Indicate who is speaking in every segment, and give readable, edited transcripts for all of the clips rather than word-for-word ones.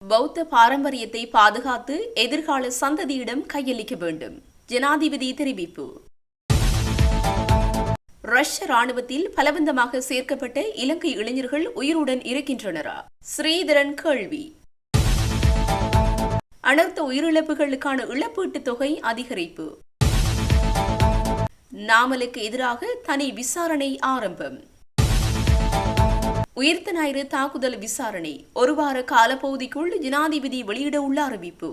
Speaker 1: பௌத்த பாரம்பரியத்தை பாதுகாத்து எதிர்கால சந்ததியிடம் கையளிக்க வேண்டும். ஜனாதிபதி தெரிவிப்பு. ரஷ்ய ராணுவத்தில் பலவந்தமாக சேர்க்கப்பட்ட இலங்கை இளைஞர்கள் உயிருடன் இருக்கின்றனரா? ஸ்ரீதரன் கேள்வி. அனர்த்த உயிரிழப்புகளுக்கான இழப்பீட்டுத் தொகை அதிகரிப்பு. நாமலுக்கு எதிராக தனி விசாரணை ஆரம்பம். உயிர்த்த ஞாயிறு தாக்குதல் விசாரணை ஒரு வார காலப்பகுதிக்குள் ஜனாதிபதி வெளியிட உள்ள அறிவிப்பு.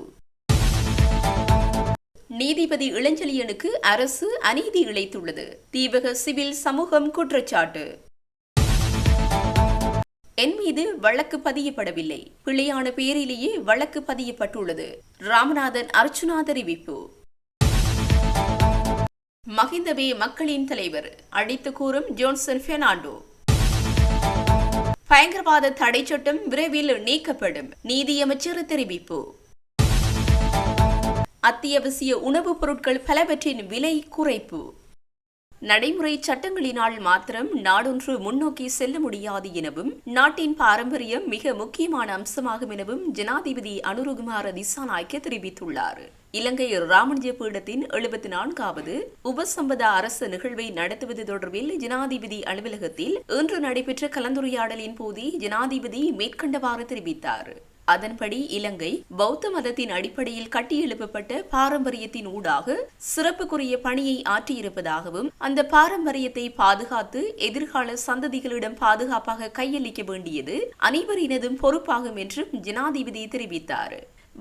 Speaker 1: நீதிபதி இளஞ்செழியனுக்கு அரசு அநீதி இழைத்துள்ளது. தீவக சிவில் சமூகம் குற்றச்சாட்டு. என் மீது வழக்கு பதியப்படவில்லை, பிள்ளையான பேரிலேயே வழக்கு பதியப்பட்டுள்ளது. ராமநாதன் அர்ச்சுனா தெரிவிப்பு. மஹிந்தவே மக்களின் தலைவர் அடித்து கூறும் ஜோன்சன் பெர்னாண்டோ. பயங்கரவாத தடை சட்டம் விரைவில் நீக்கப்படும், நீதியமைச்சர் தெரிவிப்பு. அத்தியாவசிய உணவுப் பொருட்கள் பலவற்றின் விலை குறைப்பு. நடைமுறை சட்டங்களினால் மாத்திரம் நாடொன்று முன்னோக்கி செல்ல முடியாது எனவும் நாட்டின் பாரம்பரியம் மிக முக்கியமான அம்சமாகும் எனவும் ஜனாதிபதி அனுரகுமார திசாநாயக்க தெரிவித்துள்ளார். இலங்கை ராமஞ்ச பீடத்தின் 74வது உபசம்பதா அரசு நிகழ்வை நடத்துவது தொடர்பில் ஜனாதிபதி அலுவலகத்தில் இன்று நடைபெற்ற கலந்துரையாடலின் போது ஜனாதிபதி மேற்கண்டவாறு தெரிவித்தார். அதன்படி இலங்கை பௌத்த மதத்தின் அடிப்படையில் கட்டியெழுப்பப்பட்ட பாரம்பரியத்தின் ஊடாக சிறப்புக்குரிய பணியை ஆற்றியிருப்பதாகவும் அந்த பாரம்பரியத்தை பாதுகாத்து எதிர்கால சந்ததிகளிடம் பாதுகாப்பாக கையளிக்க வேண்டியது அனைவரினதும் பொறுப்பாகும் என்றும் ஜனாதிபதி தெரிவித்தார்.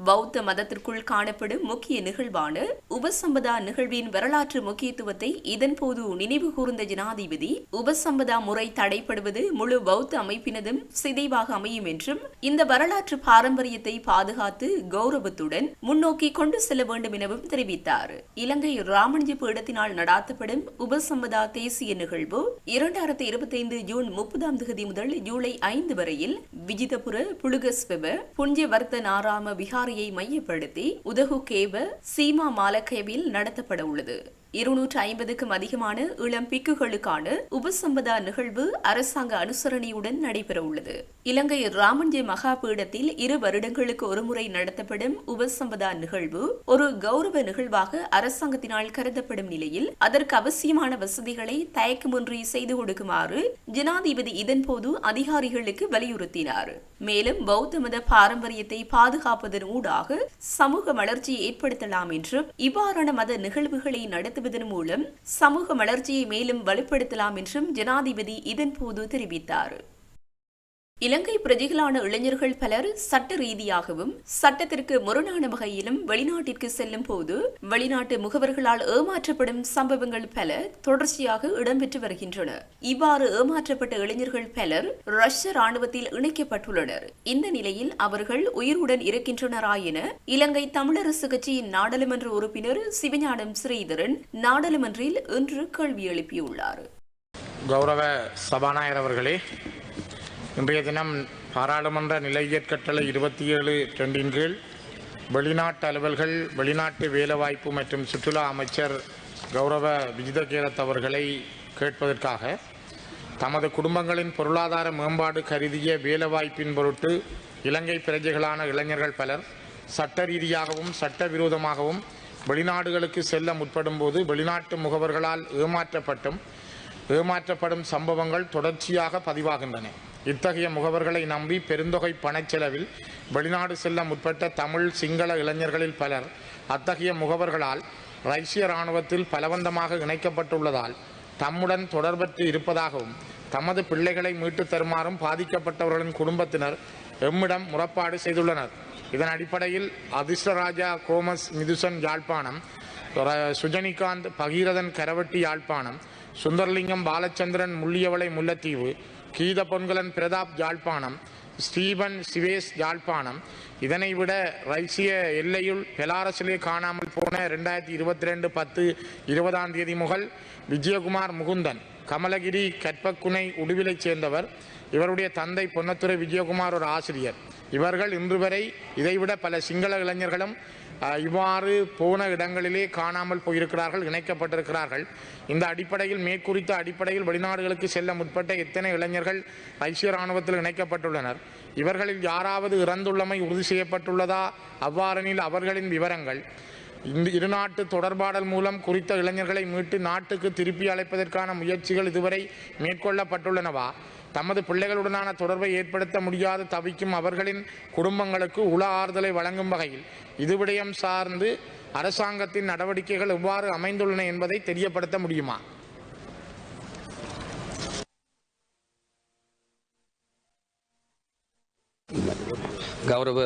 Speaker 1: பௌத்த மதத்திற்குள் காணப்படும் முக்கிய நிகழ்வான உபசம்பதா நிகழ்வின் வரலாற்று முக்கியத்துவத்தை இதன்போது நினைவு கூர்ந்த ஜனாதிபதி உபசம்பதா முறை தடைப்படுவது முழு பௌத்த அமைப்பினதும் சிதைவாக அமையும் என்றும் இந்த வரலாற்று பாரம்பரியத்தை பாதுகாத்து கௌரவத்துடன் முன்னோக்கி கொண்டு செல்ல வேண்டும் எனவும் தெரிவித்தார். இலங்கை ராமஞ்ச பீடத்தினால் நடாத்தப்படும் உபசம்பதா தேசிய நிகழ்வு 2025 ஜூன் 30 முதல் ஜூலை 5 வரையில் விஜிதபுர புலுகஸ்வெவ புஞ்சவர்த்த நாராம விஹார மையப்படுத்தி உதகுகேவ சீமா மாலக்கேவில் நடத்தப்பட உள்ளது. 250க்கும் அதிகமான இளம் பிக்குகளுக்கான உபசம்பதா நிகழ்வு அரசாங்க அனுசரணையுடன் நடைபெற உள்ளது. இலங்கை ராமஞ்ச மகாபீடத்தில் 2 வருடங்களுக்கு ஒருமுறை நடத்தப்படும் உபசம்பதா நிகழ்வு ஒரு கௌரவ நிகழ்வாக அரசாங்கத்தினால் கருதப்படும் நிலையில் அதற்கு அவசியமான வசதிகளை தயக்கமின்றி செய்து கொடுக்குமாறு ஜனாதிபதி இதன்போது அதிகாரிகளுக்கு வலியுறுத்தினார். மேலும் பௌத்த மத பாரம்பரியத்தை பாதுகாப்பதன் ஊடாக சமூக வளர்ச்சியை ஏற்படுத்தலாம் என்றும் இவ்வாறான மத நிகழ்வுகளை நடத்துவதன் மூலம் சமூக வளர்ச்சியை மேலும் வலுப்படுத்தலாம் என்றும் ஜனாதிபதி இதன்போது தெரிவித்தார். இலங்கை பிரஜைகளான இளைஞர்கள் பலர் சட்ட ரீதியாகவும் சட்டத்திற்கு முரணான வகையிலும் வெளிநாட்டிற்கு செல்லும் போது வெளிநாட்டு முகவர்களால் ஏமாற்றப்படும் சம்பவங்கள் பல தொடர்ச்சியாக இடம்பெற்று வருகின்றன. இவ்வாறு ஏமாற்றப்பட்ட இளைஞர்கள் பலர் ரஷ்ய ராணுவத்தில் இணைக்கப்பட்டுள்ளனர். இந்த நிலையில் அவர்கள் உயிருடன் இருக்கின்றனரா என இலங்கை தமிழரசு கட்சியின் நாடாளுமன்ற உறுப்பினர் சிவஞானம் ஸ்ரீதரன் நாடாளுமன்றில் இன்று கேள்வி எழுப்பியுள்ளார்.
Speaker 2: கௌரவ சபாநாயகர் அவர்களே, இன்றைய தினம் பாராளுமன்ற நிலையியற் கட்டளை 27(2) கீழ் வெளிநாட்டு அலுவல்கள் வெளிநாட்டு வேலைவாய்ப்பு மற்றும் சுற்றுலா அமைச்சர் கௌரவ விஜிதகேரத் அவர்களை கேட்பதற்காக தமது குடும்பங்களின் பொருளாதார மேம்பாடு கருதிய வேலைவாய்ப்பின் பொருட்டு இலங்கை பிரஜைகளான இளைஞர்கள் பலர் சட்ட ரீதியாகவும் சட்டவிரோதமாகவும் வெளிநாடுகளுக்கு செல்ல முற்படும் போது வெளிநாட்டு முகவர்களால் ஏமாற்றப்படும் சம்பவங்கள் தொடர்ச்சியாக பதிவாகின்றன. இத்தகைய முகவர்களை நம்பி பெருந்தொகை பணச்செலவில் வெளிநாடு செல்ல முற்பட்ட தமிழ் சிங்கள இளைஞர்களில் பலர் அத்தகைய முகவர்களால் ரஷ்ய இராணுவத்தில் பலவந்தமாக இணைக்கப்பட்டுள்ளதால் தம்முடன் தொடர்பற்று இருப்பதாகவும் தமது பிள்ளைகளை மீட்டுத் தருமாறும் பாதிக்கப்பட்டவர்களின் குடும்பத்தினர் எம்மிடம் முறைப்பாடு செய்துள்ளனர். இதன் அடிப்படையில் அதிர்ஷ்டராஜா கோமஸ் மிதுசன் யாழ்ப்பாணம், சுஜனிகாந்த் பகீரதன் கரவட்டி யாழ்ப்பாணம், சுந்தர்லிங்கம் பாலச்சந்திரன் முள்ளியவளை முல்லைத்தீவு, கீத பொன்கலன் பிரதாப் யாழ்ப்பாணம், ஸ்டீபன் சிவேஸ் யாழ்ப்பாணம். இதனை விட ரஷ்ய எல்லையுள் பெலாரஸிலே காணாமல் போன 2022-10-20 முதல் விஜயகுமார் முகுந்தன் கமலகிரி கற்பக்குனை உடுவிலைச் சேர்ந்தவர். இவருடைய தந்தை பொன்னத்துறை விஜயகுமார் ஒரு ஆசிரியர். இவர்கள் இன்று வரை இதைவிட பல சிங்கள இளைஞர்களும் இவ்வாறு போன இடங்களிலே காணாமல் போயிருக்கிறார்கள், இணைக்கப்பட்டிருக்கிறார்கள். இந்த அடிப்படையில் மேற்குறித்த அடிப்படையில் வெளிநாடுகளுக்கு செல்ல முற்பட்ட எத்தனை இளைஞர்கள் ரஷ்ய இராணுவத்தில் இணைக்கப்பட்டுள்ளனர். இவர்களில் யாராவது இறந்துள்ளமை உறுதி செய்யப்பட்டுள்ளதா? அவ்வாறெனில் அவர்களின் விவரங்கள் இந்த இருநாட்டு தொடர்பாடல் மூலம் குறித்த இளைஞர்களை மீட்டு நாட்டுக்கு திருப்பி அழைப்பதற்கான முயற்சிகள் இதுவரை மேற்கொள்ளப்பட்டுள்ளனவா? தமது பிள்ளைகளுடனான தொடர்பை ஏற்படுத்த முடியாது தவிக்கும் அவர்களின் குடும்பங்களுக்கு உள ஆறுதலை வழங்கும் வகையில் இது விடயம் சார்ந்து அரசாங்கத்தின் நடவடிக்கைகள் எவ்வாறு அமைந்துள்ளன என்பதை தெரியப்படுத்த முடியுமா?
Speaker 3: கௌரவ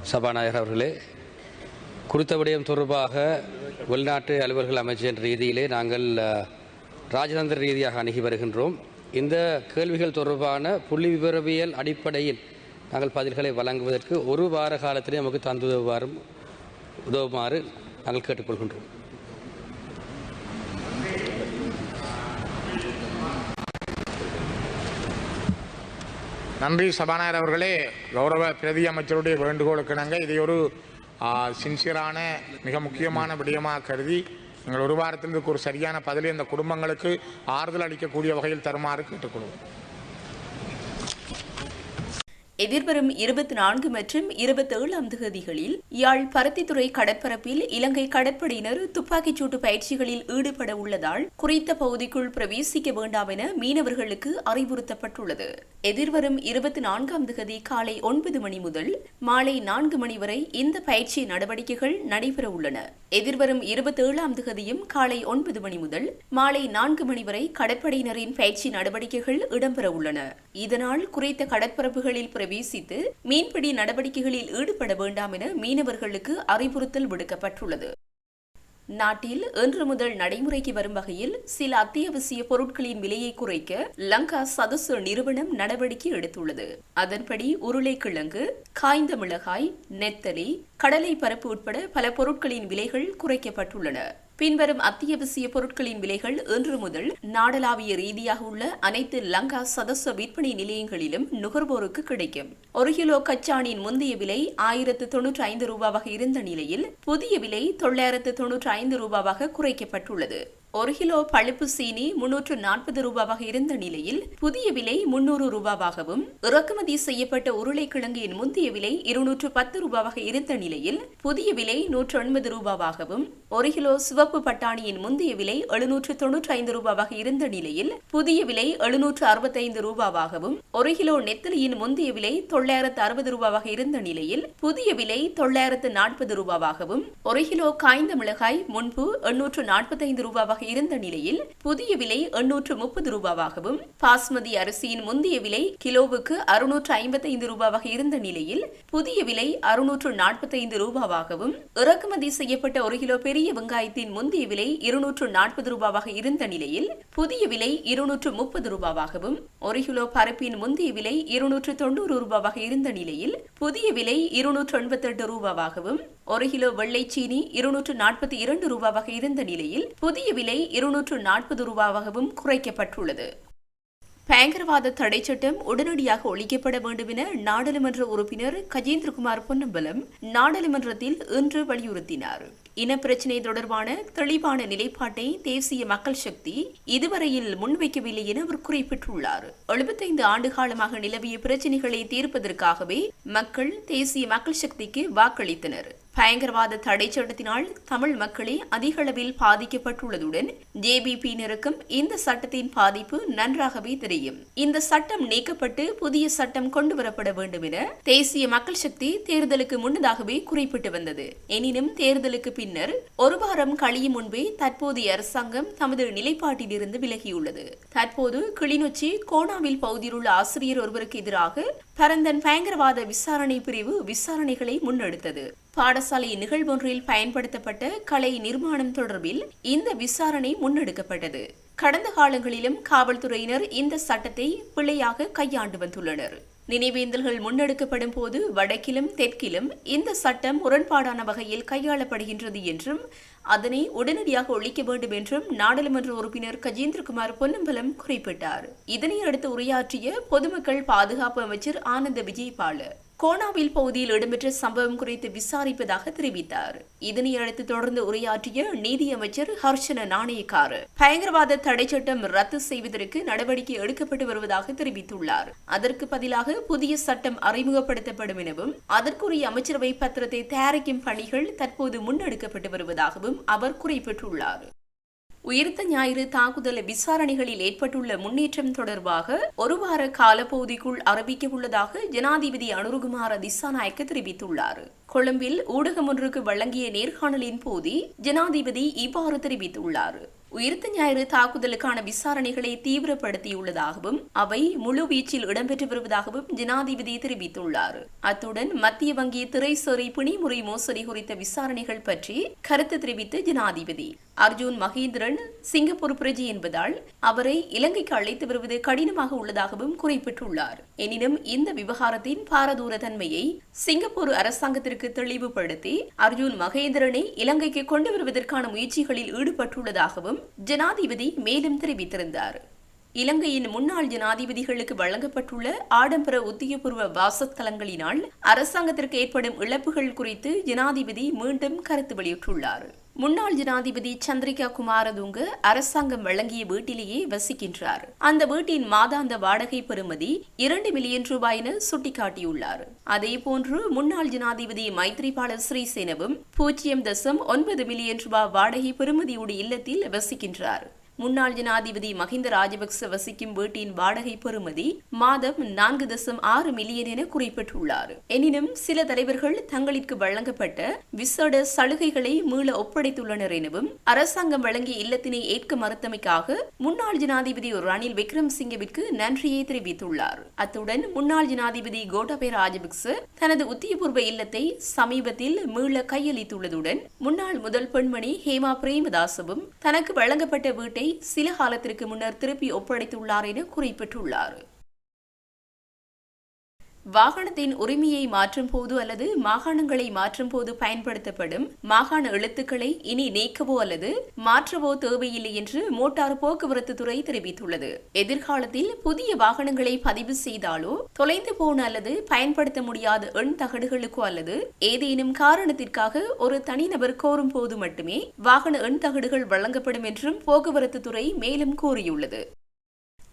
Speaker 3: சபாநாயகர் அவர்களே, குறித்த விடயம் தொடர்பாக வெளிநாட்டு அலுவல்கள் அமைச்சர் ரீதியிலே நாங்கள் ராஜதந்திர ரீதியாக அணுகி வருகின்றோம். இந்த கேள்விகள் தொடர்பான புள்ளி விவரவியல் அடிப்படையில் நாங்கள் பதில்களை வழங்குவதற்கு ஒரு வார காலத்திலே நமக்கு உதவுமாறு நாங்கள் கேட்டுக்கொள்கின்றோம்.
Speaker 2: நன்றி சபாநாயகர் அவர்களே. கௌரவ பிரதி அமைச்சருடைய வேண்டுகோளுக்கு இணங்க இதை ஒரு சின்சியரான மிக முக்கியமான விடயமாக கருதி நீங்கள் ஒரு வாரத்திற்கு ஒரு சரியான பதிலை இந்த குடும்பங்களுக்கு ஆறுதல் அளிக்கக்கூடிய வகையில் தருமாறு கேட்டுக்கொள்வோம்.
Speaker 1: எதிர்வரும் 24 மற்றும் 27 தேதிகளில் யாழ் பருத்தித்துறை கடற்பரப்பில் இலங்கை கடற்படையினர் துப்பாக்கிச்சூட்டு பயிற்சிகளில் ஈடுபட உள்ளதால் குறித்த பகுதிக்குள் பிரவேசிக்க வேண்டாம் என மீனவர்களுக்கு அறிவுறுத்தப்பட்டுள்ளது. எதிர்வரும் 24 தேதி காலை 9 மணி முதல் மாலை 4 மணி வரை இந்த பயிற்சி நடவடிக்கைகள் நடைபெற உள்ளன. எதிர்வரும் 27 தேதியும் காலை 9 மணி முதல் மாலை 4 மணி வரை கடற்படையினரின் பயிற்சி நடவடிக்கைகள் இடம்பெற உள்ளன. இதனால் குறித்த கடற்பரப்புகளில் பிரவேசித்து மீன்பிடி நடவடிக்கைகளில் ஈடுபட வேண்டாம் என மீனவர்களுக்கு அறிவுறுத்தல் விடுக்கப்பட்டுள்ளது. நாட்டில் இன்று முதல் நடைமுறைக்கு வரும் வகையில் சில அத்தியாவசிய பொருட்களின் விலையை குறைக்க லங்கா சதசு நிறுவனம் நடவடிக்கை எடுத்துள்ளது. அதன்படி உருளைக்கிழங்கு, காய்ந்த மிளகாய், நெத்தலி, கடலை பருப்பு உட்பட பல பொருட்களின் விலைகள் குறைக்கப்பட்டுள்ளன. பின்வரும் அத்தியாவசிய பொருட்களின் விலைகள் இன்று முதல் நாடளாவிய ரீதியாக உள்ள அனைத்து லங்கா சதச விற்பனை நிலையங்களிலும் நுகர்வோருக்கு கிடைக்கும். 1 கிலோ கச்சானின் முந்தைய விலை 1095 ரூபாவாக இருந்த நிலையில் புதிய விலை 995 ரூபாவாக குறைக்கப்பட்டுள்ளது. 1 கிலோ பழுப்பு சீனி 340 ரூபாவாக இருந்த நிலையில் புதிய விலை 300 ரூபாவாகவும், இறக்குமதி செய்யப்பட்ட உருளைக்கிழங்கின் முந்தைய விலை 210 ரூபாவாக இருந்த நிலையில் புதிய விலை 180 ரூபாவாகவும், 1 கிலோ சிவப்பு பட்டாணியின் முந்தைய விலை 795 ரூபாவாக இருந்த நிலையில் புதிய விலை 765 ரூபாவாகவும், 1 கிலோ நெத்தலியின் முந்தைய விலை 960 ரூபாவாக இருந்த நிலையில் புதிய விலை 940 ரூபாவாகவும், 1 கிலோ காய்ந்த மிளகாய் முன்பு 845 ரூபாவாக இருந்த நிலையில் புதிய விலை 830 ரூபாவாகவும், பாஸ்மதி அரிசியின் முந்தைய விலை கிலோவுக்கு 655 ரூபாவாக இருந்த நிலையில் புதிய விலை 645 ரூபாவாகவும், இறக்குமதி செய்யப்பட்ட 1 கிலோ பெரிய வெங்காயத்தின் முந்தைய விலை 240 ரூபாவாக இருந்த நிலையில் புதிய விலை 230 ரூபாவாகவும், 1 கிலோ பருப்பின் முந்தைய விலை 290 ரூபாவாக இருந்த நிலையில் புதிய விலை 288 ரூபாவாகவும், 1 கிலோ வெள்ளைச்சீனி 242 ரூபாவாக இருந்த நிலையில் புதிய விலை 240 ரூபாவாகவும் குறைக்கப்பட்டுள்ளது. பயங்கரவாத தடை சட்டம் உடனடியாக ஒழிக்கப்பட வேண்டும் என நாடாளுமன்ற உறுப்பினர் கஜேந்திரகுமார் பொன்னம்பலம் நாடாளுமன்றத்தில் இன்று வலியுறுத்தினார். இனப்பிரச்சினை தொடர்பான தெளிவான நிலைப்பாட்டை தேசிய மக்கள் சக்தி இதுவரையில் முன்வைக்கவில்லை என அவர் குறிப்பிட்டுள்ளார். 75 ஆண்டு காலமாக நிலவிய பிரச்சினைகளை தீர்ப்பதற்காகவே மக்கள் தேசிய மக்கள் சக்திக்கு வாக்களித்தனர். பயங்கரவாத தடை சட்டத்தினால் தமிழ் மக்களே அதிக அளவில் பாதிக்கப்பட்டுள்ளதுடன் ஜேபிபியினருக்கும் இந்த சட்டத்தின் பாதிப்பு நன்றாகவே தெரியும். இந்த சட்டம் நீக்கப்பட்டு புதிய சட்டம் கொண்டுவரப்பட வேண்டும் என தேசிய மக்கள் சக்தி தேர்தலுக்கு முன்னதாகவே குறிப்பிட்டு வந்தது. எனினும் தேர்தலுக்கு பின்னர் ஒரு வாரம் கழியும் முன்பே தற்போதைய அரசாங்கம் தமது நிலைப்பாட்டிலிருந்து விலகியுள்ளது. தற்போது கிளிநொச்சி கோணாவில் பகுதியில் உள்ள ஆசிரியர் ஒருவருக்கு எதிராக பரந்தன் பயங்கரவாத விசாரணை பிரிவு விசாரணைகளை முன்னெடுத்தது. பாடசாலை நிகழ்வொன்றில் பயன்படுத்தப்பட்ட கலை நிர்மாணம் தொடர்பில் இந்த விசாரணை முன்னெடுக்கப்பட்டது. கடந்த காலங்களிலும் காவல்துறையினர் இந்த சட்டத்தை பிழையாக கையாண்டு வந்துள்ளனர். நினைவேந்தல்கள் முன்னெடுக்கப்படும் போது வடக்கிலும் தெற்கிலும் இந்த சட்டம் முரண்பாடான வகையில் கையாளப்படுகின்றது என்றும் அதனை உடனடியாக ஒழிக்க வேண்டும் என்றும் நாடாளுமன்ற உறுப்பினர் கஜேந்திரகுமார் பொன்னம்பலம் குறிப்பிட்டார். இதனை அடுத்து உரையாற்றிய பொதுமக்கள் பாதுகாப்பு அமைச்சர் ஆனந்த விஜயபால கோனாவில் பகுதியில் இடம்பெற்ற சம்பவம் குறித்து விசாரிப்பதாக தெரிவித்தார். இதனையடுத்து தொடர்ந்து உரையாற்றிய நீதி அமைச்சர் ஹர்ஷன நாணயக்கார் பயங்கரவாத தடை சட்டம் ரத்து செய்வதற்கு நடவடிக்கை எடுக்கப்பட்டு வருவதாக தெரிவித்துள்ளார். அதற்கு பதிலாக புதிய சட்டம் அறிமுகப்படுத்தப்படும் எனவும் அதற்குரிய அமைச்சரவை பத்திரத்தை தயாரிக்கும் பணிகள் தற்போது முன்னெடுக்கப்பட்டு வருவதாகவும் அவர் குறிப்பிட்டுள்ளார். உயிர்த்த ஞாயிறு தாக்குதல் விசாரணைகளில் ஏற்பட்டுள்ள முன்னேற்றம் தொடர்பாக ஒரு வார காலப்பகுதிக்குள் அறிவிக்க உள்ளதாக ஜனாதிபதி அனுருகுமார திசாநாயக்க தெரிவித்துள்ளார். கொழும்பில் ஊடகம் ஒன்றுக்கு வழங்கிய நேர்காணலின் போது ஜனாதிபதி இவ்வாறு தெரிவித்துள்ளார். உயிர்த்த ஞாயிறு தாக்குதலுக்கான விசாரணைகளை தீவிரப்படுத்தியுள்ளதாகவும் அவை முழுவீச்சில் இடம்பெற்று வருவதாகவும் ஜனாதிபதி தெரிவித்துள்ளார். அத்துடன் மத்திய வங்கி திரைசேரி பிணிமுறை மோசடி குறித்த விசாரணைகள் பற்றி கருத்து தெரிவித்த ஜனாதிபதி அர்ஜுன் மகேந்திரன் சிங்கப்பூர் பிரஜை என்பதால் அவரை இலங்கைக்கு அழைத்து வருவது கடினமாக உள்ளதாகவும் குறிப்பிட்டுள்ளார். எனினும் இந்த விவகாரத்தின் பாரதூர தன்மையை சிங்கப்பூர் அரசாங்கத்திற்கு தெளிவுபடுத்தி அர்ஜுன் மகேந்திரனை இலங்கைக்கு கொண்டு வருவதற்கான முயற்சிகளில் ஈடுபட்டுள்ளதாகவும் ஜனாதிபதி மேலும் தெரிவித்திருந்தார். இலங்கையின் முன்னாள் ஜனாதிபதிகளுக்கு வழங்கப்பட்டுள்ள ஆடம்பர உத்தியோகபூர்வ வாசஸ்தலங்களினால் அரசாங்கத்திற்கு ஏற்படும் இழப்புகள் குறித்து ஜனாதிபதி மீண்டும் கருத்து வெளியிட்டுள்ளார். முன்னாள் ஜனாதிபதி சந்திரிகா குமாரதுங்க அரசாங்கம் வழங்கிய வீட்டிலேயே வசிக்கின்றார். அந்த வீட்டின் மாதாந்த வாடகை பெறுமதி 2 மில்லியன் ரூபாய் என சுட்டிக்காட்டியுள்ளார். அதேபோன்று முன்னாள் ஜனாதிபதி மைத்ரிபால சிறிசேனவும் 0.9 மில்லியன் ரூபாய் வாடகை பெறுமதியுடைய இல்லத்தில் வசிக்கின்றார். முன்னாள் ஜனாதிபதி மஹிந்த ராஜபக்ச வசிக்கும் வீட்டின் வாடகை பெறுமதி மாதம் 4.6 மில்லியன் என குறிப்பிட்டுள்ளார். எனினும் சில தலைவர்கள் தங்களுக்கு வழங்கப்பட்ட விசேட சலுகைகளை மீள ஒப்படைத்துள்ளனர் எனவும் அரசாங்கம் வழங்கிய இல்லத்தினை ஏற்க மறுத்தமைக்காக முன்னாள் ஜனாதிபதி ரணில் விக்ரமசிங்கவிற்கு நன்றியை தெரிவித்துள்ளார். அத்துடன் முன்னாள் ஜனாதிபதி கோட்டாபய ராஜபக்ச தனது உத்தியபூர்வ இல்லத்தை சமீபத்தில் மீள கையளித்துள்ளதுடன் முன்னாள் முதல் பெண்மணி ஹேமா பிரேமதாசவும் தனக்கு வழங்கப்பட்ட வீட்டை சில காலத்திற்கு முன்னர் திருப்பி ஒப்படைத்துள்ளார் என குறிப்பிட்டுள்ளார். வாகனத்தின் உரிமையை மாற்றும் போது அல்லது மாகாணங்களை மாற்றும் போது பயன்படுத்தப்படும் மாகாண எழுத்துக்களை இனி நீக்கவோ அல்லது மாற்றவோ தேவையில்லை என்று மோட்டார் போக்குவரத்து துறை தெரிவித்துள்ளது. எதிர்காலத்தில் புதிய வாகனங்களை பதிவு செய்தாலோ தொலைந்து போன அல்லது பயன்படுத்த முடியாத எண் தகடுகளுக்கோ அல்லது ஏதேனும் காரணத்திற்காக ஒரு தனிநபர் கோரும் போது மட்டுமே வாகன எண் தகடுகள் வழங்கப்படும் என்றும் போக்குவரத்து துறை மேலும் கூறியுள்ளது.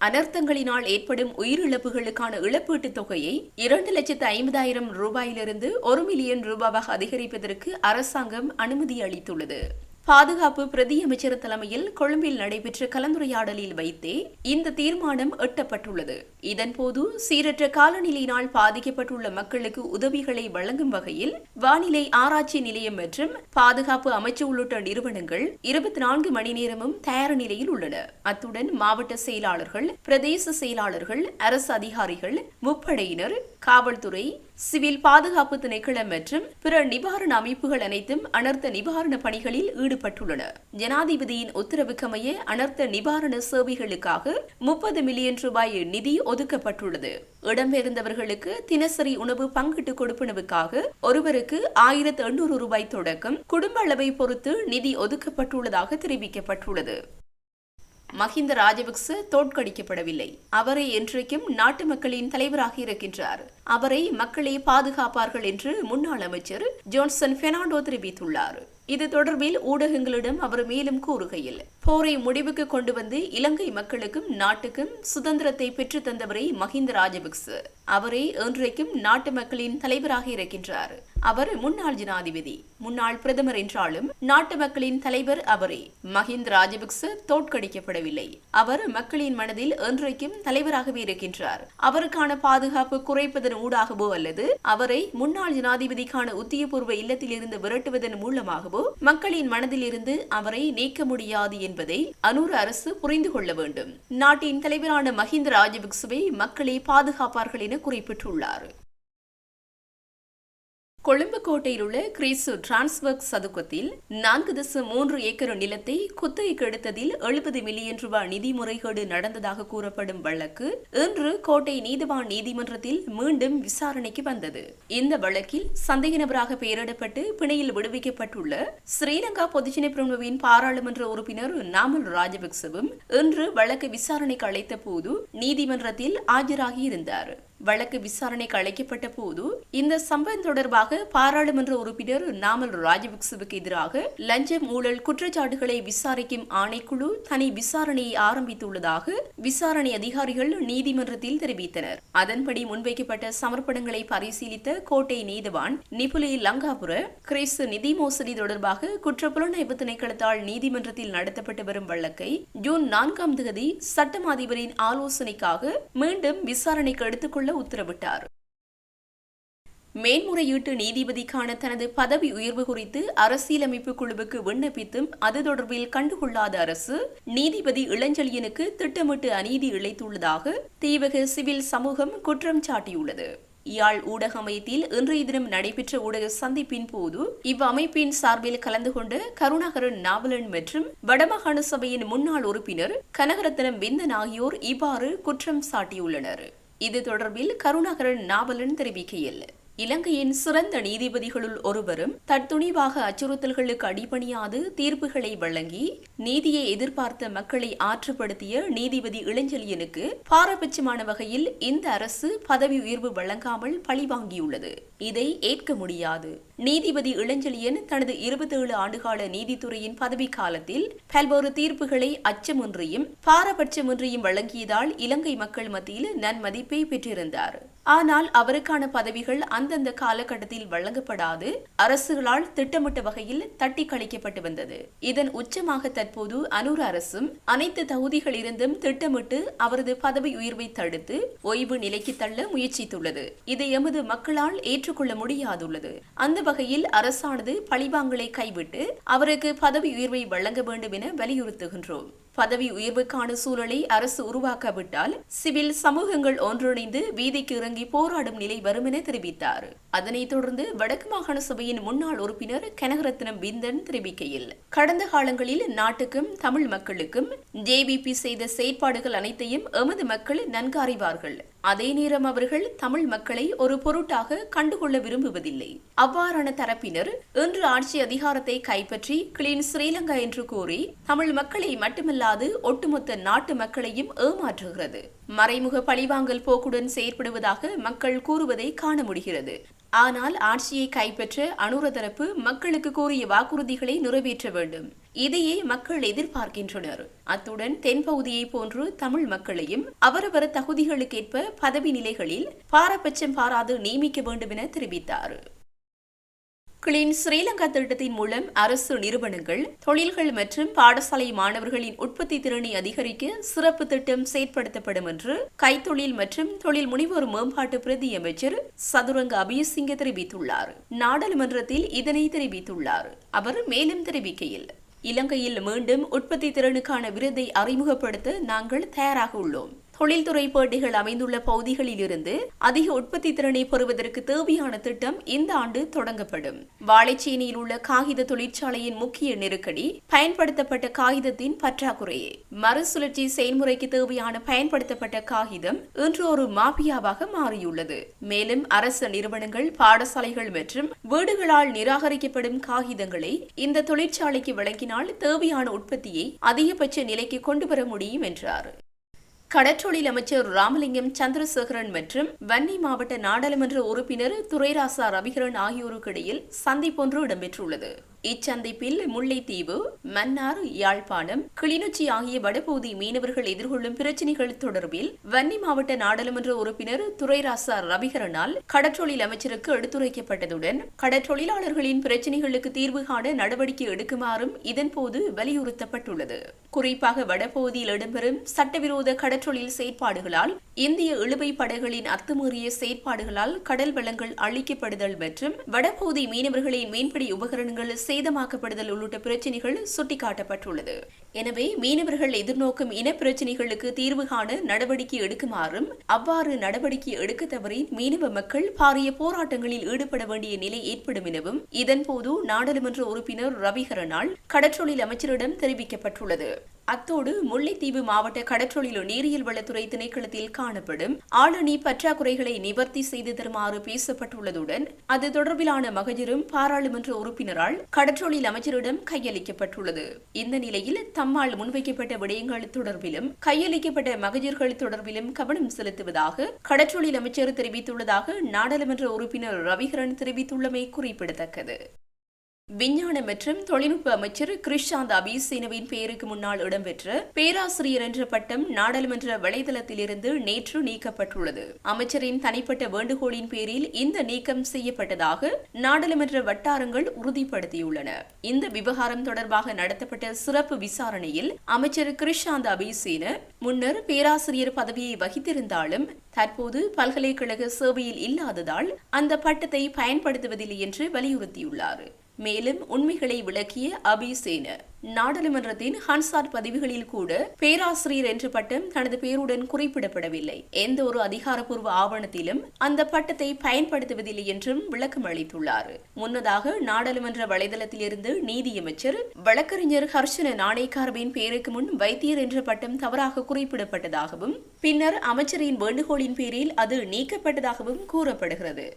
Speaker 1: அனர்த்தங்களினால் ஏற்படும் உயிரிழப்புகளுக்கான இழப்பீட்டுத் தொகையை 2,50,000 ரூபாயிலிருந்து 1 மில்லியன் ரூபாவாக அதிகரிப்பதற்கு அரசாங்கம் அனுமதி அளித்துள்ளது. பாதுகாப்பு பிரதி அமைச்சர் தலைமையில் கொழும்பில் நடைபெற்ற கலந்துரையாடலில் வைத்தே இந்த தீர்மானம் எட்டப்பட்டுள்ளது. இதன்போது சீரற்ற காலநிலையினால் பாதிக்கப்பட்டுள்ள மக்களுக்கு உதவிகளை வழங்கும் வகையில் வானிலை ஆராய்ச்சி நிலையம் மற்றும் பாதுகாப்பு அமைச்சு உள்ளிட்ட நிறுவனங்கள் 24 மணி நேரமும் தயார் நிலையில் உள்ளன. அத்துடன் மாவட்ட செயலாளர்கள், பிரதேச செயலாளர்கள், அரசு அதிகாரிகள், முப்படையினர், காவல்துறை, சிவில் பாதுகாப்பு திணைக்களம் மற்றும் பிற நிவாரண அமைப்புகள் அனைத்தும் அனர்த்த நிவாரண பணிகளில் ஈடுபட்டுள்ளன. ஜனாதிபதியின் உத்தரவுக்கமைய அனர்த்த நிவாரண சேவைகளுக்காக 30 மில்லியன் ரூபாய் நிதி ஒதுக்கப்பட்டுள்ளது. இடம்பெயர்ந்தவர்களுக்கு தினசரி உணவு பங்கிட்டு கொடுப்பனவுக்காக ஒருவருக்கு 1,800 ரூபாய் தொடக்கம் குடும்ப அளவை பொறுத்து நிதி ஒதுக்கப்பட்டுள்ளதாக தெரிவிக்கப்பட்டுள்ளது. மஹிந்த ராஜபக்ச தோற்கடிக்கப்படவில்லை. அவரை என்றைக்கும் நாட்டு மக்களின் தலைவராக இருக்கின்றார். அவரை மக்களே பாதுகாப்பார்கள் என்று முன்னாள் அமைச்சர் ஜோன்சன் பெர்னாண்டோ தெரிவித்துள்ளார். இது தொடர்பில் ஊடகங்களிடம் அவர் மேலும் கூறுகையில், போரை முடிவுக்கு கொண்டு வந்து இலங்கை மக்களுக்கும் நாட்டுக்கும் சுதந்திரத்தை பெற்று தந்தவரை மஹிந்த ராஜபக்ச. அவரே இன்றைக்கும் நாட்டு மக்களின் தலைவராக இருக்கின்றார். அவர் முன்னாள் ஜனாதிபதி, முன்னாள் பிரதமர் என்றாலும் நாட்டு மக்களின் தலைவர் அவரே. மஹிந்த ராஜபக்ச தோற்கடிக்கப்படவில்லை. அவர் மக்களின் மனதில் இன்றைக்கும் தலைவராகவே இருக்கின்றார். அவருக்கான பாதுகாப்பு குறைப்பதன் ஊடாகவோ அல்லது அவரை முன்னாள் ஜனாதிபதிக்கான உத்தியபூர்வ இல்லத்தில் இருந்து விரட்டுவதன் மூலமாகவோ மக்களின் மனதில் இருந்து அவரை நீக்க முடியாது என்பதை அனூர் அரசு புரிந்து கொள்ள வேண்டும். நாட்டின் தலைவரான மஹிந்த ராஜபக்சவை மக்களே பாதுகாப்பார்கள் என குறிப்பிட்டுள்ளார். கொழும்பு கோட்டையில் உள்ள கிரீசு டிரான்ஸ்வர்க் சதுக்கத்தில் 4.3 ஏக்கர் நிலத்தை குத்தகைக்கு எடுத்ததில் 70 மில்லியன் ரூபாய் நிதி முறைகேடு நடந்ததாக கூறப்படும் வழக்கு இன்று கோட்டை நீதிவான் நீதிமன்றத்தில் மீண்டும் விசாரணைக்கு வந்தது. இந்த வழக்கில் சந்தேக நபராக பெயரிடப்பட்டு பிணையில் விடுவிக்கப்பட்டுள்ள ஸ்ரீலங்கா பொதுஜன பெரமுனவின் பாராளுமன்ற உறுப்பினர் நாமல் ராஜபக்சவும் இன்று வழக்கு விசாரணைக்கு அழைத்த போது நீதிமன்றத்தில் ஆஜராகி இருந்தார். வழக்கு விசாரணைக்கு அழைக்கப்பட்ட போது இந்த சம்பவம் தொடர்பாக பாராளுமன்ற உறுப்பினர் நாமல் ராஜபக்சவுக்கு எதிராக லஞ்சம் ஊழல் குற்றச்சாட்டுகளை விசாரிக்கும் ஆணைக்குழு தனி விசாரணையை ஆரம்பித்துள்ளதாக விசாரணை அதிகாரிகள் நீதிமன்றத்தில் தெரிவித்தனர். அதன்படி முன்வைக்கப்பட்ட சமர்ப்பணங்களை பரிசீலித்த கோட்டை நீதிவான் நிபுலே லங்காபுர கிரேஸ் நிதி மோசடி தொடர்பாக குற்றப்புலனாய்வு திணைக்களத்தால் நீதிமன்றத்தில் நடத்தப்பட்டு வரும் வழக்கை ஜூன் 4ஆம் தேதி சட்டம் அதிபரின் ஆலோசனைக்காக மீண்டும் விசாரணைக்கு எடுத்துக்கொள்ள உத்தரவிட்டார். மேன்முறையீட்டு நீதிபதிக்கான தனது பதவி உயர்வு குறித்து அரசியலமைப்பு குழுவுக்கு விண்ணப்பித்தும் அது தொடர்பில் கண்டுகொள்ளாத அரசு நீதிபதி இளஞ்செழியனுக்கு திட்டமிட்டு அநீதி இழைத்துள்ளதாக தீவக சிவில் சமூகம் குற்றம் சாட்டியுள்ளது. யாழ் ஊடக அமையத்தில் இன்றைய தினம் நடைபெற்ற ஊடக சந்திப்பின் போது இவ்வமைப்பின் சார்பில் கலந்து கொண்ட கருணாகரன் நாவலன் மற்றும் வடமாகாண சபையின் முன்னாள் உறுப்பினர் கனகரத்னம் விந்தன் ஆகியோர் இவ்வாறு குற்றம் சாட்டியுள்ளனர். இது தொடர்பில் கருணாகரன் நாவலன் தெரிவிக்கையில், இலங்கையின் சிறந்த நீதிபதிகளுள் ஒருவரும் தற்துணிவாக அச்சுறுத்தல்களுக்கு அடிபணியாது தீர்ப்புகளை வழங்கி நீதியை எதிர்பார்த்த மக்களை ஆற்றுப்படுத்திய நீதிபதி இளஞ்செழியனுக்கு பாரபட்சமான வகையில் இந்த அரசு பதவி உயர்வு வழங்காமல் பழிவாங்கியுள்ளது. இதை ஏற்க முடியாது. நீதிபதி இளஞ்செழியன் தனது 27 ஆண்டுகால நீதித்துறையின் பதவி காலத்தில் பல்வேறு தீர்ப்புகளை அச்சமின்றியும் பாரபட்சமின்றியும் வழங்கியதால் இலங்கை மக்கள் மத்தியில் நன்மதிப்பை பெற்றிருந்தார். ஆனால் அவருக்கான பதவிகள் அந்தந்த காலகட்டத்தில் வழங்கப்படாது அரசுகளால் திட்டமிட்ட வகையில் தட்டி கழிக்கப்பட்டு வந்தது. இதன் உச்சமாக தற்போது அனுர அரசும் அனைத்து தகுதிகளிலிருந்தும் திட்டமிட்டு அவரது பதவி உயர்வை தடுத்து ஓய்வு நிலைக்கு தள்ள முயற்சித்துள்ளது. இதை எமது மக்களால் ஏற்றுக்கொள்ள முடியாதுள்ளது. அந்த வகையில் அரசானது பழிவாங்கலை கைவிட்டு அவருக்கு பதவி உயர்வை வழங்க வேண்டும் என வலியுறுத்துகின்றோம். பதவி உயர்வுக்கான சூழலை அரசு உருவாக்காவிட்டால் சிவில் சமூகங்கள் ஒன்றிணைந்து வீதிக்கு இறங்கி போராடும் நிலை வரும் என தெரிவித்தார். அதனைத் தொடர்ந்து வடக்கு மாகாண சபையின் முன்னாள் உறுப்பினர் கனகரத்னம் விந்தன் தெரிவிக்கையில், கடந்த காலங்களில் நாட்டுக்கும் தமிழ் மக்களுக்கும் ஜேவிபி செய்த செயற்பாடுகள் அனைத்தையும் எமது மக்கள் நன்கு அறிவார்கள். அதே நேரம் அவர்கள் தமிழ் மக்களை ஒரு பொருட்டாக கண்டுகொள்ள விரும்புவதில்லை. அவ்வாறான தரப்பினர் இன்று ஆட்சி அதிகாரத்தை கைப்பற்றி கிளீன் ஸ்ரீலங்கா என்று கூறி தமிழ் மக்களை மட்டுமல்லாது ஒட்டுமொத்த நாட்டு மக்களையும் ஏமாற்றுகிறது. மறைமுக பழிவாங்கல் போக்குடன் செயற்படுவதாக மக்கள் கூறுவதை காண முடிகிறது. ஆனால் ஆட்சியை கைப்பற்ற அனுர தரப்பு மக்களுக்கு கூறிய வாக்குறுதிகளை நிறைவேற்ற வேண்டும். இதையே மக்கள் எதிர்பார்க்கின்றனர். அத்துடன் தென்பகுதியை போன்று தமிழ் மக்களையும் அவரவர் தகுதிகளுக்கேற்ப பதவி நிலைகளில் பாரபட்சம் பாராது நியமிக்க வேண்டும் என தெரிவித்தார். கிளீன் ஸ்ரீலங்கா திட்டத்தின் மூலம் அரசு நிறுவனங்கள், தொழில்கள் மற்றும் பாடசாலை மாணவர்களின் உற்பத்தி திறனை அதிகரிக்க சிறப்பு திட்டம் செயற்படுத்தப்படும் என்று கைத்தொழில் மற்றும் தொழில் முனைவோர் மேம்பாட்டு பிரதி அமைச்சர் சதுரங்க அபியசிங்க தெரிவித்துள்ளார். நாடாளுமன்றத்தில் இதனை தெரிவித்துள்ளார். அவர் மேலும் தெரிவிக்கையில், இலங்கையில் மீண்டும் உற்பத்தி திறனுக்கான விருதை அறிமுகப்படுத்த நாங்கள் தயாராக உள்ளோம். தொழில்துறை போட்டிகள் அமைந்துள்ள பகுதிகளில் இருந்து அதிக உற்பத்தி திறனை பெறுவதற்கு தேவையான திட்டம் இந்த ஆண்டு தொடங்கப்படும். வாழைச்சேனையில் உள்ள காகித தொழிற்சாலையின் முக்கிய நெருக்கடி பயன்படுத்தப்பட்ட காகிதத்தின் பற்றாக்குறையே. மறுசுழற்சி செயல்முறைக்கு தேவையான பயன்படுத்தப்பட்ட காகிதம் இன்று ஒரு மாபியாவாக மாறியுள்ளது. மேலும் அரசு நிறுவனங்கள், பாடசாலைகள் மற்றும் வீடுகளால் நிராகரிக்கப்படும் காகிதங்களை இந்த தொழிற்சாலைக்கு வழங்கினால் தேவையான உற்பத்தியை அதிகபட்ச நிலைக்கு கொண்டுவர முடியும் என்றார். கடற்றொழில் அமைச்சர் ராமலிங்கம் சந்திரசேகரன் மற்றும் வன்னி மாவட்ட நாடாளுமன்ற உறுப்பினர் துரைராசா ரவிகரன் ஆகியோருக்கு இடையில் சந்திப்பொன்று இடம்பெற்றுள்ளது. இச்சந்திப்பில் முல்லைத்தீவு, மன்னார், யாழ்ப்பாணம், கிளிநொச்சி ஆகிய வடபகுதி மீனவர்கள் எதிர்கொள்ளும் பிரச்சினைகள் தொடர்பில் வன்னி மாவட்ட நாடாளுமன்ற உறுப்பினர் துரைராசா ரவிகரனால் கடற்றொழில் அமைச்சருக்கு எடுத்துரைக்கப்பட்டதுடன் கடற்றொழிலாளர்களின் பிரச்சினைகளுக்கு தீர்வு காண நடவடிக்கை எடுக்குமாறும் இதன்போது வலியுறுத்தப்பட்டுள்ளது. குறிப்பாக வடபகுதியில் இடம்பெறும் சட்டவிரோத கடற்றொழில் செயற்பாடுகளால், இந்திய இழுவை படகுகளின் அத்துமீறிய செயற்பாடுகளால் கடல் வளங்கள் அழிக்கப்படுதல் மற்றும் வடபகுதி மீனவர்களின் மீன்பிடி உபகரணங்கள் சேதமாக்கப்படுதல் உள்ளிட்ட பிரச்சினைகள் சுட்டிக்காட்டப்பட்டுள்ளது. எனவே மீனவர்கள் எதிர்நோக்கும் இன பிரச்சினைகளுக்கு தீர்வு காண நடவடிக்கை எடுக்குமாறும், அவ்வாறு நடவடிக்கை எடுக்க தவறின் மீனவ மக்கள் பாரிய போராட்டங்களில் ஈடுபட வேண்டிய நிலை ஏற்படும் எனவும் இதன்போது நாடாளுமன்ற உறுப்பினர் ரவிகரனால் கடற்றொழில் அமைச்சரிடம் தெரிவிக்கப்பட்டுள்ளது. அத்தோடு முல்லைத்தீவு மாவட்ட கடற்றொழில் நீரியல் வளத்துறை திணைக்களத்தில் காணப்படும் ஆளணி பற்றாக்குறைகளை நிவர்த்தி செய்து தருமாறு பேசப்பட்டுள்ளதுடன் அது தொடர்பிலான மகஜரும் பாராளுமன்ற உறுப்பினரால் கடற்றொழில் அமைச்சரிடம் கையளிக்கப்பட்டுள்ளது. இந்த நிலையில் தம்மால் முன்வைக்கப்பட்ட விடயங்கள் தொடர்பிலும் கையளிக்கப்பட்ட மகஜர்கள் தொடர்பிலும் கவனம் செலுத்துவதாக கடற்றொழில் அமைச்சர் தெரிவித்துள்ளதாக நாடாளுமன்ற உறுப்பினர் ரவிகரன் தெரிவித்துள்ளமை குறிப்பிடத்தக்கது. விஞ்ஞான மற்றும் தொழில்நுட்ப அமைச்சர் கிருஷாந்த் அபிசேனவின் பெயருக்கு முன்னால் இடம்பெற்ற பேராசிரியர் என்ற பட்டம் நாடாளுமன்ற வலைதளத்திலிருந்து நேற்று நீக்கப்பட்டுள்ளது. அமைச்சரின் தனிப்பட்ட வேண்டுகோளின் பேரில் இந்த நீக்கம் செய்யப்பட்டதாக நாடாளுமன்ற வட்டாரங்கள் உறுதிப்படுத்தியுள்ளன. இந்த விவகாரம் தொடர்பாக நடத்தப்பட்ட சிறப்பு விசாரணையில் அமைச்சர் கிருஷாந்த் அபிசேன முன்னர் பேராசிரியர் பதவியை வகித்திருந்தாலும் தற்போது பல்கலைக்கழக சேவையில் இல்லாததால் அந்த பட்டத்தை பயன்படுத்துவதில்லை என்று வலியுறுத்தியுள்ளார். மேலும் உண்மைகளை விளக்கிய அபிசேன நாடாளுமன்றத்தின் ஹன்சாட் பதிவுகளில் கூட பேராசிரியர் என்ற பட்டம் தனது பெயருடன் குறிப்பிடப்படவில்லை, எந்த ஒரு அதிகாரப்பூர்வ ஆவணத்திலும் அந்த பட்டத்தை பயன்படுத்துவதில்லை என்றும் விளக்கம் அளித்துள்ளார். முன்னதாக நாடாளுமன்ற வலைதளத்திலிருந்து நீதியமைச்சர் வழக்கறிஞர் ஹர்ஷன நாணயக்காரவின் பெயருக்கு முன் வைத்தியர் என்ற பட்டம் தவறாக குறிப்பிடப்பட்டதாகவும் பின்னர் அமைச்சரின் வேண்டுகோளின் பேரில் அது நீக்கப்பட்டதாகவும் கூறப்படுகிறது.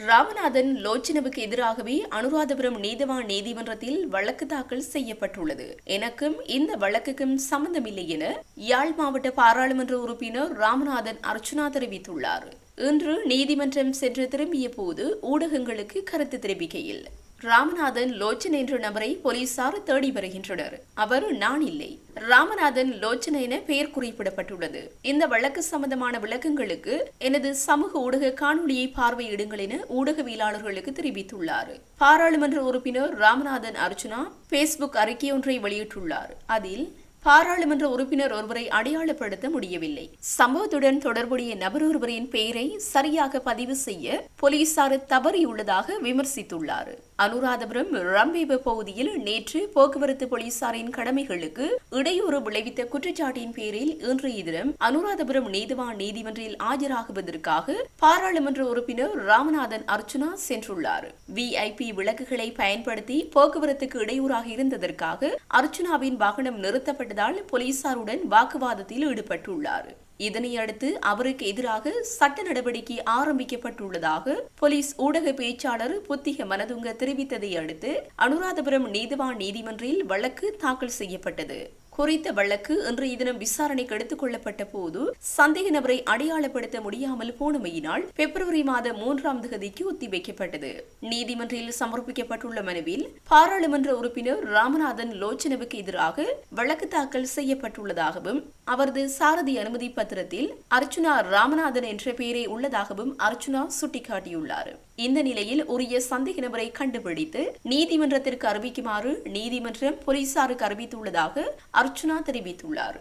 Speaker 1: ராமநாதன் லோச்சனவுக்கு எதிராகவே அனுராதபுரம் நீதவான் நீதிமன்றத்தில் வழக்கு தாக்கல் செய்யப்பட்டுள்ளது. எனக்கும் இந்த வழக்குக்கும் சம்பந்தமில்லை என யாழ் மாவட்ட பாராளுமன்ற உறுப்பினர் ராமநாதன் அர்ச்சுனா தெரிவித்துள்ளார். இன்று நீதிமன்றம் சென்று திரும்பிய போது ஊடகங்களுக்கு கருத்து தெரிவிக்கையில் ராமநாதன் லோச்சன் என்ற நபரை போலீசார் தேடி வருகின்றனர். அவர் நான் இல்லை, ராமநாதன் லோச்சன் என பெயர் குறிப்பிடப்பட்டுள்ளது. இந்த வழக்கு சம்பந்தமான விளக்கங்களுக்கு எனது சமூக ஊடக காணொலியை பார்வையிடுங்கள் என ஊடகவியலாளர்களுக்கு தெரிவித்துள்ளார். பாராளுமன்ற உறுப்பினர் ராமநாதன் அர்ச்சுனா பேஸ்புக் அறிக்கையொன்றை வெளியிட்டுள்ளார். அதில் பாராளுமன்ற உறுப்பினர் ஒருவரை அடையாளப்படுத்த முடியவில்லை, சம்பவத்துடன் தொடர்புடைய நபர் ஒருவரின் பெயரை சரியாக பதிவு செய்ய போலீசார் தவறியுள்ளதாக விமர்சித்துள்ளார். அனுராதபுரம் ரம்பேப பகுதியில் நேற்று போக்குவரத்து போலீசாரின் கடமைகளுக்கு இடையூறு விளைவித்த குற்றச்சாட்டின் பேரில் இன்றைய தினம் அனுராதபுரம் நீதிவான் நீதிமன்றில் ஆஜராகுவதற்காக பாராளுமன்ற உறுப்பினர் ராமநாதன் அர்ச்சுனா சென்றுள்ளார். VIP விளக்குகளை பயன்படுத்தி போக்குவரத்துக்கு இடையூறாக இருந்ததற்காக அர்ச்சுனாவின் வாகனம் நிறுத்தப்பட்டதால் போலீசாருடன் வாக்குவாதத்தில் ஈடுபட்டுள்ளார். இதனையடுத்து அவருக்கு எதிராக சட்ட நடவடிக்கை ஆரம்பிக்கப்பட்டுள்ளதாக போலீஸ் ஊடக பேச்சாளர் புத்திக மனதுங்க தெரிவித்ததை அடுத்து அனுராதபுரம் நீதிவான் நீதிமன்றில் வழக்கு தாக்கல் செய்யப்பட்டது. குறித்த வழக்கு இன்றைய தினம் விசாரணைக்கு எடுத்துக் கொள்ளப்பட்ட போது சந்தேக நபரை அடையாளப்படுத்த முடியாமல் போனமையினால் பிப்ரவரி மாதம் 3ஆம் தேதிக்கு ஒத்திவைக்கப்பட்டது. நீதிமன்றில் சமர்ப்பிக்கப்பட்டுள்ள மனுவில் பாராளுமன்ற உறுப்பினர் ராமநாதன் லோச்சனவுக்கு எதிராக வழக்கு தாக்கல் செய்யப்பட்டுள்ளதாகவும் அவரது சாரதி அனுமதி பத்திரத்தில் அர்ச்சுனா ராமநாதன் என்ற பெயரே உள்ளதாகவும் அர்ச்சுனா சுட்டிக்காட்டியுள்ளார். இந்த நிலையில் உரிய சந்தேக நபரை கண்டுபிடித்து நீதிமன்றத்திற்கு அறிவிக்குமாறு நீதிமன்றம் போலீசாருக்கு அறிவித்துள்ளதாக அர்ச்சுனா தெரிவித்துள்ளார்.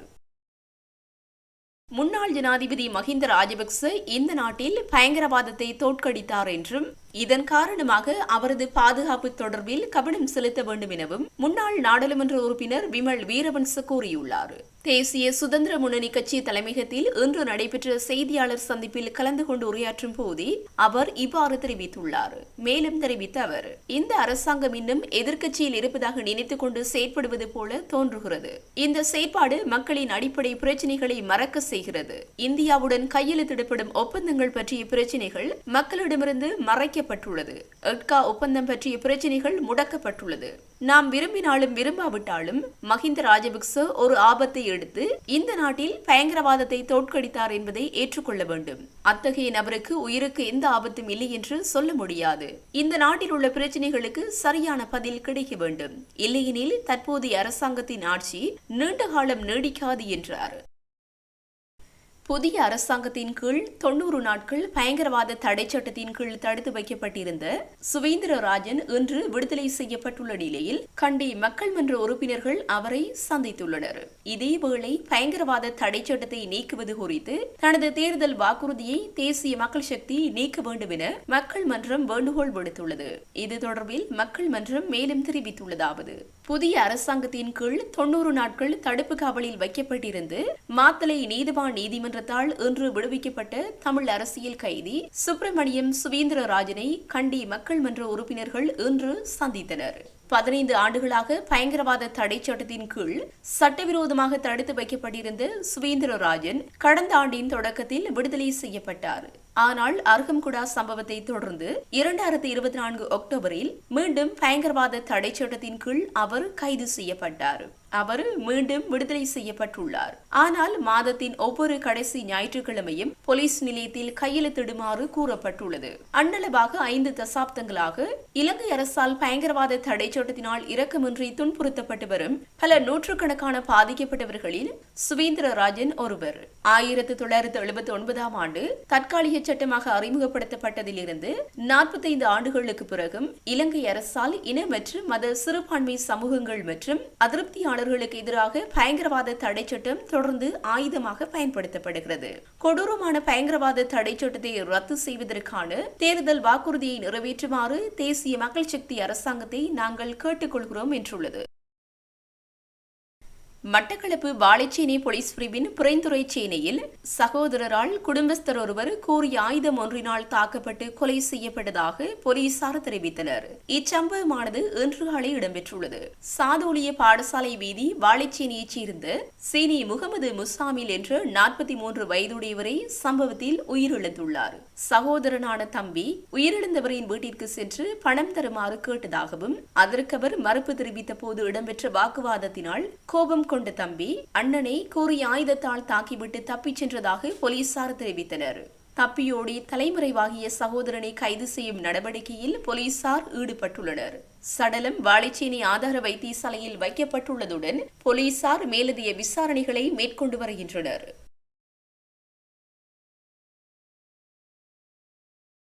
Speaker 1: முன்னாள் ஜனாதிபதி மஹிந்த ராஜபக்ச இந்த நாட்டில் பயங்கரவாதத்தை தோற்கடித்தார் என்றும் இதன் காரணமாக அவரது பாதுகாப்பு தொடர்பில் கவனம் செலுத்த வேண்டும் எனவும் முன்னாள் நாடாளுமன்ற உறுப்பினர் விமல் வீரவன்ச கூறியுள்ளார். தேசிய சுதந்திர முன்னணி கட்சி தலைமையகத்தில் இன்று நடைபெற்ற செய்தியாளர் சந்திப்பில் கலந்து கொண்டு உரையாற்றும் போதே அவர் இவ்வாறு தெரிவித்துள்ளார். மேலும் தெரிவித்த அவர், இந்த அரசாங்கம் இன்னும் எதிர்க்கட்சியில் இருப்பதாக நினைத்துக் கொண்டு செயற்படுவது போல தோன்றுகிறது. இந்த செயற்பாடு மக்களின் அடிப்படை பிரச்சினைகளை மறக்க செய்கிறது. இந்தியாவுடன் கையெழுத்திடப்படும் ஒப்பந்தங்கள் பற்றிய பிரச்சினைகள் மக்களிடமிருந்து மறைக்கப்பட்டுள்ளது. எட்கா ஒப்பந்தம் பற்றிய பிரச்சினைகள் முடக்கப்பட்டுள்ளது. நாம் விரும்பினாலும் விரும்பாவிட்டாலும் மஹிந்த ராஜபக்ச ஒரு ஆபத்தை எடுத்து இந்த நாட்டில் பயங்கரவாதத்தை தோற்கடித்தார் என்பதை ஏற்றுக்கொள்ள வேண்டும். அத்தகைய நபருக்கு உயிருக்கு எந்த ஆபத்தும் இல்லை என்று சொல்ல முடியாது. இந்த நாட்டில் உள்ள பிரச்சனைகளுக்கு சரியான பதில் கிடைக்க வேண்டும். இல்லையெனில் தற்போதைய அரசாங்கத்தின் ஆட்சி நீண்ட காலம் நீடிக்காது என்றார். புதிய அரசாங்கத்தின் கீழ் 90 நாட்கள் பயங்கரவாத தடை சட்டத்தின் கீழ் தடுத்து வைக்கப்பட்டிருந்த சுவேந்திரராஜன் இன்று விடுதலை செய்யப்பட்டுள்ள நிலையில் கண்டி மக்கள் மன்ற உறுப்பினர்கள் அவரை சந்தித்துள்ளனர். இதேவேளை பயங்கரவாத தடை சட்டத்தை நீக்குவது குறித்து தனது தேர்தல் வாக்குறுதியை தேசிய மக்கள் சக்தி நீக்க வேண்டும் என மக்கள் மன்றம் வேண்டுகோள் விடுத்துள்ளது. இது தொடர்பில் மக்கள் மன்றம் மேலும் தெரிவித்துள்ளதாவது, புதிய அரசாங்கத்தின் கீழ் 90 நாட்கள் தடுப்பு காவலில் வைக்கப்பட்டிருந்து மாத்தளை நீதிவான் நீதிமன்றத்தால் இன்று விடுவிக்கப்பட்ட தமிழ் அரசியல் கைதி சுப்பிரமணியம் சுவேந்திரராஜனை கண்டி மக்கள் மன்ற உறுப்பினர்கள் இன்று சந்தித்தனர். 15 ஆண்டுகளாக பயங்கரவாத தடை சட்டத்தின் கீழ் சட்டவிரோதமாக தடுத்து வைக்கப்பட்டிருந்த சுவேந்திரராஜன் கடந்த ஆண்டின் தொடக்கத்தில் விடுதலை செய்யப்பட்டார். ஆனால் அர்ஹம்குடா சம்பவத்தை தொடர்ந்து 2024 அக்டோபரில் மீண்டும் பயங்கரவாத தடை சட்டத்தின் கீழ் அவர் கைது செய்யப்பட்டார். அவர் மீண்டும் விடுதலை செய்யப்பட்டுள்ளார். ஆனால் மாதத்தின் ஒவ்வொரு கடைசி ஞாயிற்றுக்கிழமையும் போலீஸ் நிலையத்தில் கையெழுத்திடுமாறு கூறப்பட்டுள்ளது. அண்ணளவாக 5 தசாப்தங்களாக இலங்கை அரசால் பயங்கரவாத தடை சட்டத்தினால் இரக்கமின்றி துன்புறுத்தப்பட்டு வரும் பல நூற்றுக்கணக்கான பாதிக்கப்பட்டவர்களில் சுவேந்திரராஜன் ஒருவர். 1979 ஆண்டு தற்காலிக சட்டமாக அறிமுகப்படுத்தப்பட்டதிலிருந்து 45 ஆண்டுகளுக்கு பிறகும் இலங்கை அரசால் இன மற்றும் மத சிறுபான்மை சமூகங்கள் மற்றும் அதிருப்தியாளர்களுக்கு எதிராக பயங்கரவாத தடை சட்டம் தொடர்ந்து ஆயுதமாக பயன்படுத்தப்படுகிறது. கொடூரமான பயங்கரவாத தடை சட்டத்தை ரத்து செய்வதற்கான தேர்தல் வாக்குறுதியை நிறைவேற்றுமாறு தேசிய மக்கள் சக்தி அரசாங்கத்தை நாங்கள் கேட்டுக்கொள்கிறோம் என்றுள்ளது. மட்டக்களப்பு வாழைச்சேனை போலீஸ் பிரிவின் புரைந்துறை சேனையில் சகோதரரால் குடும்பஸ்தர் ஒருவர் கூறிய ஆயுதம் ஒன்றினால் தாக்கப்பட்டு கொலை செய்யப்பட்டதாக போலீசார் தெரிவித்தனர். இச்சம்பவமானது இன்று காலை இடம்பெற்றுள்ளது. சாதோலிய பாடசாலை வீதி வாழைச்சேனையைச் சேர்ந்த சீனி முகமது முசாமில் என்ற 43 வயதுடையவரை சம்பவத்தில் உயிரிழந்துள்ளார். சகோதரனான தம்பி உயிரிழந்தவரின் வீட்டிற்கு சென்று பணம் தருமாறு கேட்டதாகவும் அதற்கு அவர் மறுப்பு தெரிவித்த போது இடம்பெற்ற வாக்குவாதத்தினால் கோபம் கொண்ட தம்பி அண்ணனை கூறிய ஆயுதத்தால் தாக்கிவிட்டு தப்பிச் சென்றதாக போலீசார் தெரிவித்தனர். தப்பியோடி தலைமறைவாகிய சகோதரனை கைது செய்யும் நடவடிக்கையில் போலீசார் ஈடுபட்டுள்ளனர். சடலம் வாழைச்சேனை ஆதார வைத்தியசாலையில் வைக்கப்பட்டுள்ளதுடன் போலீசார் மேலதிக விசாரணைகளை மேற்கொண்டு வருகின்றனர்.